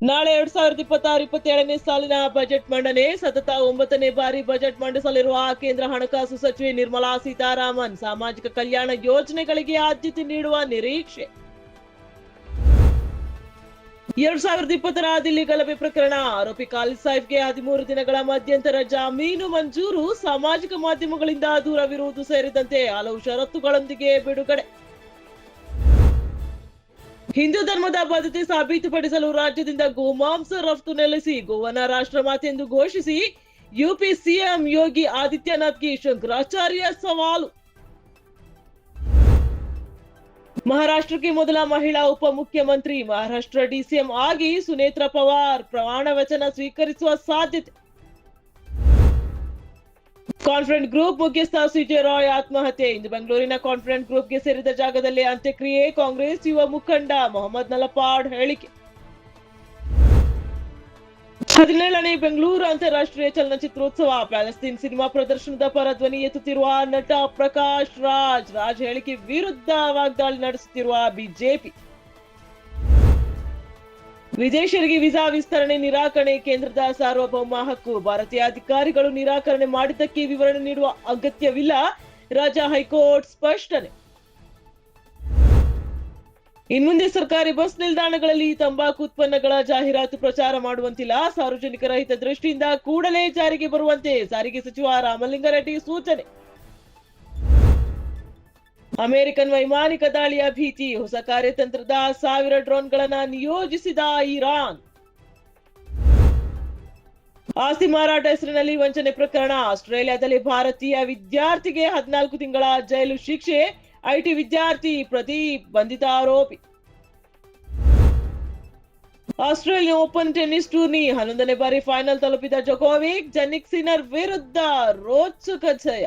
ನಾಳೆ 2026-27ನೇ ಸಾಲಿನ ಬಜೆಟ್ ಮಂಡನೆ. ಸತತ 9ನೇ ಬಾರಿ ಬಜೆಟ್ ಮಂಡಿಸಲಿರುವ ಕೇಂದ್ರ ಹಣಕಾಸು ಸಚಿವೆ ನಿರ್ಮಲಾ ಸೀತಾರಾಮನ್ ಸಾಮಾಜಿಕ ಕಲ್ಯಾಣ ಯೋಜನೆಗಳಿಗೆ ಆದ್ಯತೆ ನೀಡುವ ನಿರೀಕ್ಷೆ. 2020ರ ದಿಲ್ಲಿ ಗಲಭೆ ಪ್ರಕರಣ ಆರೋಪಿ ಖಾಲಿದ್ ಸಾಹಿಬ್ಗೆ 13 ದಿನಗಳ ಮಧ್ಯಂತರ ಜಾಮೀನು ಮಂಜೂರು. ಸಾಮಾಜಿಕ ಮಾಧ್ಯಮಗಳಿಂದ ದೂರವಿರುವುದು ಸೇರಿದಂತೆ ಹಲವು ಷರತ್ತುಗಳೊಂದಿಗೆ ಬಿಡುಗಡೆ. ಹಿಂದೂ ಧರ್ಮದ ಬದ್ಧತೆ ಸಾಬೀತುಪಡಿಸಲು ರಾಜ್ಯದಿಂದ ಗೋಮಾಂಸ ರಫ್ತು ನಿಲ್ಲಿಸಿ ಗೋವನ್ನ ರಾಷ್ಟ್ರಮಾತೆ ಎಂದು ಘೋಷಿಸಿ ಯುಪಿ ಸಿಎಂ ಯೋಗಿ ಆದಿತ್ಯನಾಥ್ಗೆ ಶಂಕರಾಚಾರ್ಯ ಸವಾಲು. ಮಹಾರಾಷ್ಟ್ರಕ್ಕೆ ಮೊದಲ ಮಹಿಳಾ ಉಪಮುಖ್ಯಮಂತ್ರಿ, ಮಹಾರಾಷ್ಟ್ರ ಡಿಸಿಎಂ ಆಗಿ ಸುನೇತ್ರ ಪವಾರ್ ಪ್ರಮಾಣ ವಚನ ಸ್ವೀಕರಿಸುವ ಸಾಧ್ಯತೆ. ಕಾನ್ಫಿಡೆಂಟ್ ಗ್ರೂಪ್ ಮುಖ್ಯಸ್ಥ ಸಿಜೆ ರಾಯ್ ಆತ್ಮಹತ್ಯೆ. ಇಂದು ಬೆಂಗಳೂರಿನ ಕಾನ್ಫಿಡೆಂಟ್ ಗ್ರೂಪ್ಗೆ ಸೇರಿದ ಜಾಗದಲ್ಲಿ ಅಂತ್ಯಕ್ರಿಯೆ. ಕಾಂಗ್ರೆಸ್ ಯುವ ಮುಖಂಡ ಮೊಹಮ್ಮದ್ ನಲಪಾಡ್ ಹೇಳಿಕೆ. 17ನೇ ಬೆಂಗಳೂರು ಅಂತಾರಾಷ್ಟ್ರೀಯ ಚಲನಚಿತ್ರೋತ್ಸವ. ಪ್ಯಾಲೆಸ್ತೀನ್ ಸಿನಿಮಾ ಪ್ರದರ್ಶನದ ಪರ ಧ್ವನಿ ಎತ್ತುತ್ತಿರುವ ನಟ ಪ್ರಕಾಶ್ ರಾಜ್ ಹೇಳಿಕೆ ವಿರುದ್ಧ ವಾಗ್ದಾಳಿ ನಡೆಸುತ್ತಿರುವ ಬಿಜೆಪಿ. ವಿದೇಶಿಯರಿಗೆ ವೀಸಾ ವಿಸ್ತರಣೆ ನಿರಾಕರಣೆ ಕೇಂದ್ರದ ಸಾರ್ವಭೌಮ ಹಕ್ಕು. ಭಾರತೀಯ ಅಧಿಕಾರಿಗಳು ನಿರಾಕರಣೆ ಮಾಡಿದ್ದಕ್ಕೆ ವಿವರಣೆ ನೀಡುವ ಅಗತ್ಯವಿಲ್ಲ, ರಾಜ್ಯ ಹೈಕೋರ್ಟ್ ಸ್ಪಷ್ಟನೆ. ಇನ್ಮುಂದೆ ಸರ್ಕಾರಿ ಬಸ್ ನಿಲ್ದಾಣಗಳಲ್ಲಿ ತಂಬಾಕು ಉತ್ಪನ್ನಗಳ ಜಾಹೀರಾತು ಪ್ರಚಾರ ಮಾಡುವಂತಿಲ್ಲ. ಸಾರ್ವಜನಿಕರ ಹಿತದೃಷ್ಟಿಯಿಂದ ಕೂಡಲೇ ಜಾರಿಗೆ ಬರುವಂತೆ ಸಾರಿಗೆ ಸಚಿವ ರಾಮಲಿಂಗಾರೆಡ್ಡಿ ಸೂಚನೆ. ಅಮೆರಿಕನ್ ವೈಮಾನಿಕ ದಾಳಿಯ ಭೀತಿ. ಹೊಸ ಕಾರ್ಯತಂತ್ರದ 1000 ಡ್ರೋನ್ಗಳನ್ನ ನಿಯೋಜಿಸಿದ ಇರಾನ್. ಆಸ್ತಿ ಮಾರಾಟ ಹೆಸರಿನಲ್ಲಿ ವಂಚನೆ ಪ್ರಕರಣ. ಆಸ್ಟ್ರೇಲಿಯಾದಲ್ಲಿ ಭಾರತೀಯ ವಿದ್ಯಾರ್ಥಿಗೆ 14 ತಿಂಗಳ ಜೈಲು ಶಿಕ್ಷೆ. ಐಟಿ ವಿದ್ಯಾರ್ಥಿ ಪ್ರದೀಪ್ ಬಂಧಿತ ಆರೋಪಿ. ಆಸ್ಟ್ರೇಲಿಯನ್ ಓಪನ್ ಟೆನ್ನಿಸ್ ಟೂರ್ನಿ 11ನೇ ಬಾರಿ ಫೈನಲ್ ತಲುಪಿದ ಜೊಕೋವಿಕ್, ಜೆನ್ನಿಕ್ ಸಿನ್ನರ್ ವಿರುದ್ಧ ರೋಚಕ ಜಯ.